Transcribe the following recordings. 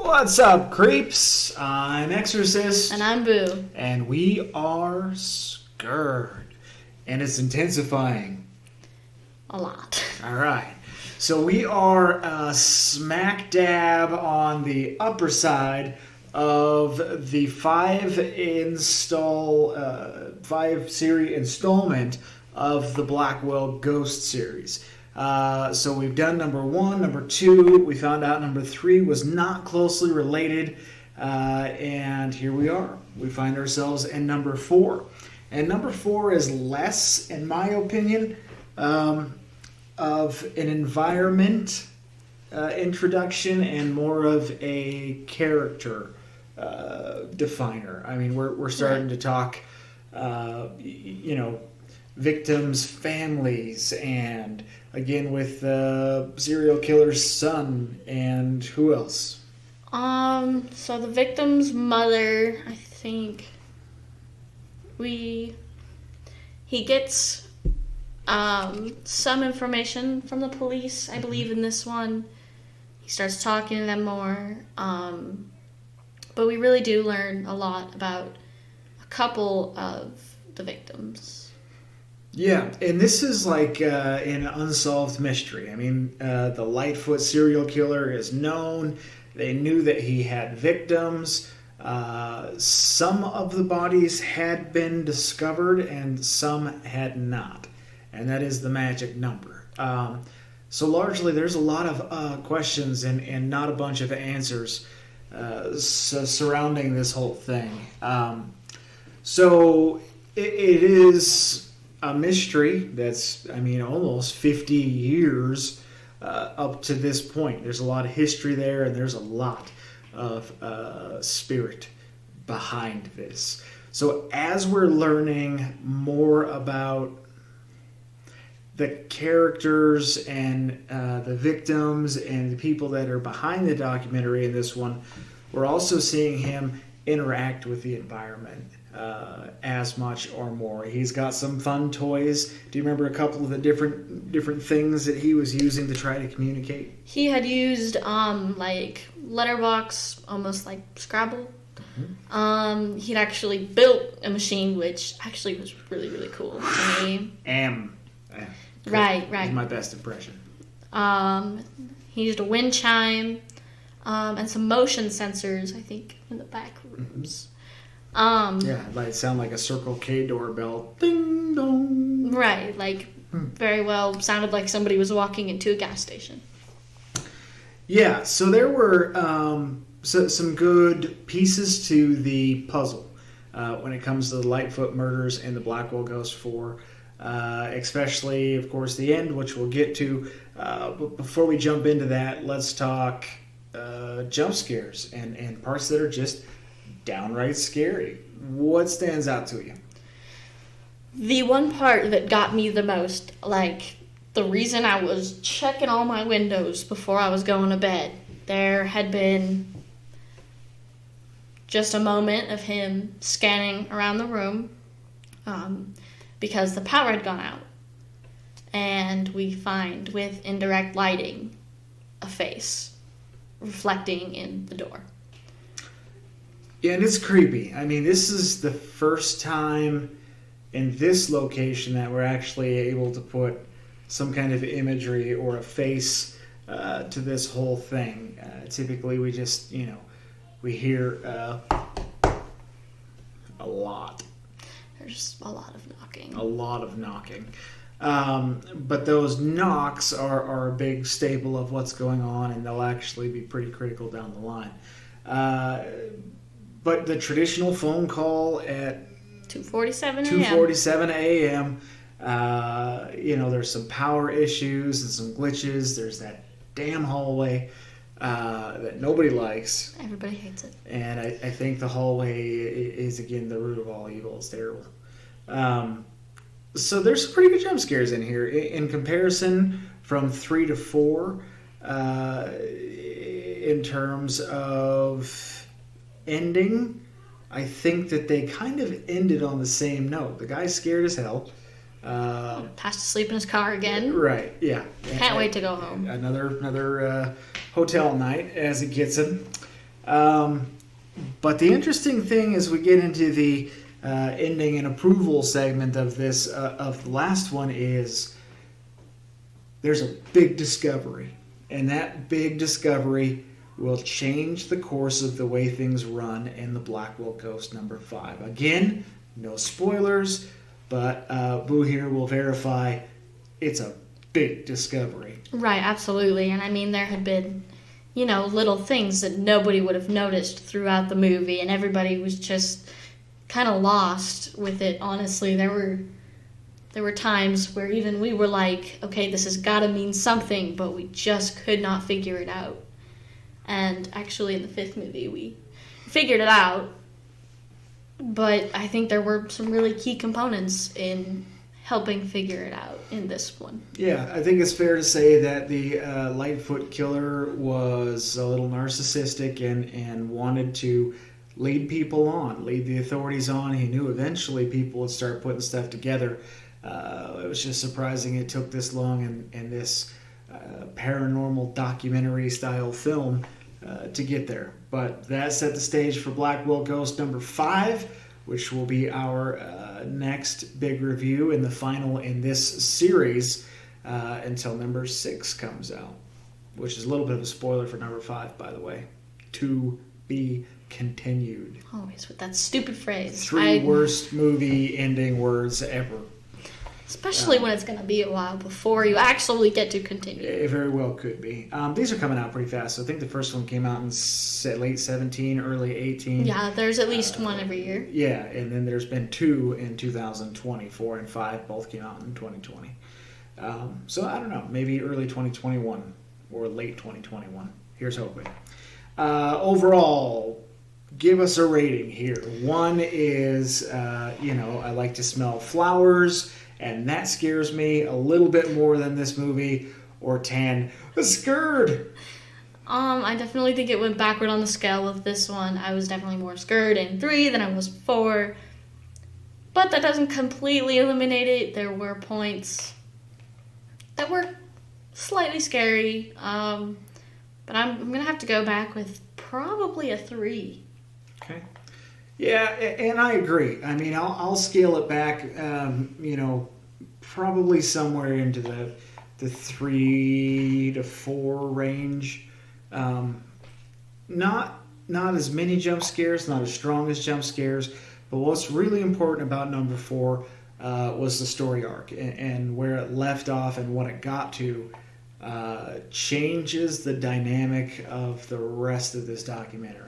What's up, creeps? I'm Exorcist. And I'm Boo. And we are Scurred. And it's intensifying. A lot. Alright. So we are smack dab on the upper side of the 5-series installment of the Blackwell Ghost series. So we've done number 1, number 2. We found out number 3 was not closely related. And here we are. We find ourselves in number 4. And number 4 is less, in my opinion, of an environment introduction and more of a character definer. I mean, we're starting to talk, victims' families, and again with serial killer's son, and who else? So the victim's mother, I think he gets some information from the police, I believe, in this one. He starts talking to them more. But we really do learn a lot about a couple of the victims. Yeah, and this is like an unsolved mystery. I mean, the Lightfoot serial killer is known. They knew that he had victims. Some of the bodies had been discovered and some had not. And that is the magic number. So largely there's a lot of questions and not a bunch of answers surrounding this whole thing. So it is a mystery that's, almost 50 years up to this point. There's a lot of history there, and there's a lot of spirit behind this. So as we're learning more about the characters and the victims and the people that are behind the documentary in this one, we're also seeing him interact with the environment as much or more. He's got some fun toys. Do you remember a couple of the different things that he was using to try to communicate? He had used like letterbox, almost like Scrabble. Mm-hmm. He'd actually built a machine, which actually was really, really cool to me. Right. Is my best impression. He used a wind chime and some motion sensors, I think, in the back rooms. It might sound like a Circle K doorbell. Ding dong. Right, very well sounded like somebody was walking into a gas station. Yeah, so there were some good pieces to the puzzle when it comes to the Lightfoot murders and the Blackwell Ghost 4. Especially, of course, the end, which we'll get to. But before we jump into that, let's talk jump scares and parts that are just downright scary. What stands out to you? The one part that got me the most, the reason I was checking all my windows before I was going to bed, there had been just a moment of him scanning around the room, because the power had gone out. And we find, with indirect lighting, a face reflecting in the door. Yeah, and it's creepy. I mean, this is the first time in this location that we're actually able to put some kind of imagery or a face to this whole thing. Typically, we just, we hear a lot. There's a lot of knocking. A lot of knocking. But those knocks are a big staple of what's going on, and they'll actually be pretty critical down the line. But the traditional phone call at 2:47 a.m., there's some power issues and some glitches. There's that damn hallway that nobody likes. Everybody hates it. And I think the hallway is, again, the root of all evil. It's terrible. So there's some pretty good jump scares in here. In comparison, from 3 to 4, in terms of ending, I think that they kind of ended on the same note. The guy's scared as hell. Has to sleep in his car again. Right, yeah. Can't wait to go home. Another hotel night as it gets him. But the interesting thing as we get into the ending and approval segment of this, of the last one, is there's a big discovery. And that big discovery will change the course of the way things run in the Blackwell Ghost number 5. Again, no spoilers, but Boo here will verify it's a big discovery. Right, absolutely. And I mean, there had been, little things that nobody would have noticed throughout the movie, and everybody was just kind of lost with it, honestly. There were times where even we were like, okay, this has got to mean something, but we just could not figure it out. And actually in the 5th movie, we figured it out, but I think there were some really key components in helping figure it out in this one. Yeah, I think it's fair to say that the Lightfoot killer was a little narcissistic and wanted to lead people on, lead the authorities on. He knew eventually people would start putting stuff together. It was just surprising it took this long in this paranormal documentary style film to get there. But that set the stage for Blackwell Ghost number 5, which will be our next big review and the final in this series until number 6 comes out, which is a little bit of a spoiler for number 5, by the way. To be continued. Always with that stupid phrase. 3 worst movie ending words ever. Especially when it's going to be a while before you actually get to continue. It very well could be. These are coming out pretty fast. So I think the first one came out in late 17, early 18. Yeah, there's at least one every year. Yeah, and then there's been 2 in 2020. 4 and 5 both came out in 2020. So I don't know, maybe early 2021 or late 2021. Here's hoping. Overall, give us a rating here. 1 is, I like to smell flowers, and that scares me a little bit more than this movie. Or 10, Scurred. I definitely think it went backward on the scale with this one. I was definitely more Scurred in 3 than I was 4. But that doesn't completely eliminate it. There were points that were slightly scary. But I'm going to have to go back with probably a 3. Okay. Yeah, and I agree. I mean, I'll scale it back, probably somewhere into the 3 to 4 range. Not as many jump scares, not as strong as jump scares, but what's really important about number 4 was the story arc and where it left off and what it got to changes the dynamic of the rest of this documentary.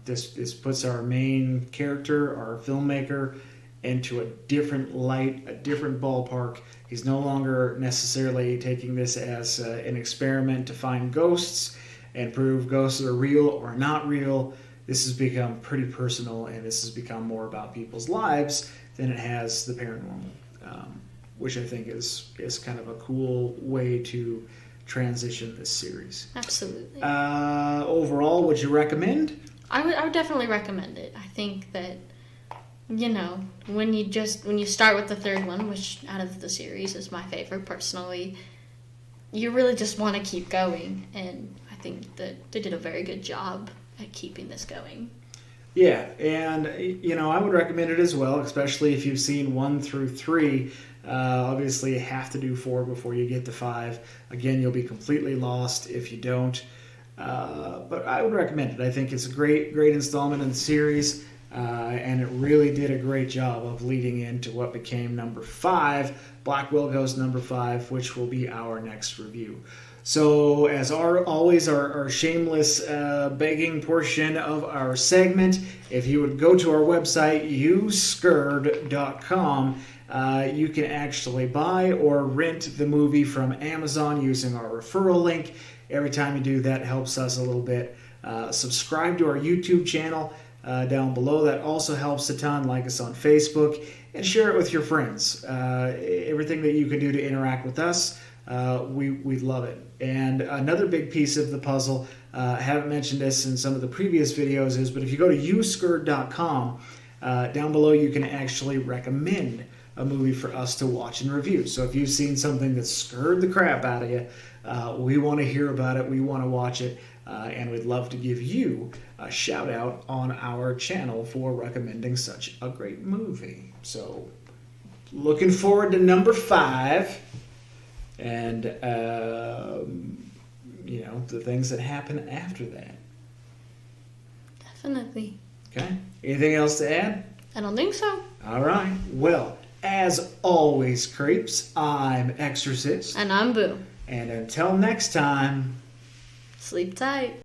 This puts our main character, our filmmaker, into a different light, a different ballpark. He's no longer necessarily taking this as an experiment to find ghosts and prove ghosts are real or not real. This has become pretty personal, and this has become more about people's lives than it has the paranormal, which I think is kind of a cool way to transition this series. Absolutely. Overall, would you recommend? I would definitely recommend it. I think that, when you start with the 3rd one, which out of the series is my favorite personally, you really just want to keep going. And I think that they did a very good job at keeping this going. Yeah, and I would recommend it as well, especially if you've seen 1 through 3. Obviously, you have to do 4 before you get to 5. Again, you'll be completely lost if you don't. But I would recommend it. I think it's a great installment in the series, and it really did a great job of leading into what became number 5, Blackwell Ghost number 5, which will be our next review. So, as always, our shameless begging portion of our segment, if you would go to our website, uscurred.com, you can actually buy or rent the movie from Amazon using our referral link. Every time you do that, helps us a little bit. Subscribe to our YouTube channel down below. That also helps a ton. Like us on Facebook and share it with your friends. Everything that you can do to interact with us, we'd love it. And another big piece of the puzzle, I haven't mentioned this in some of the previous videos, but if you go to uscurred.com, down below you can actually recommend a movie for us to watch and review. So if you've seen something that scared the crap out of you, we want to hear about it. We want to watch it. and we'd love to give you a shout out on our channel for recommending such a great movie. So, looking forward to number 5, and the things that happen after that. Definitely. Okay. Anything else to add? I don't think so. All right. Well, as always, creeps, I'm Exorcist. And I'm Boo. And until next time, Sleep tight.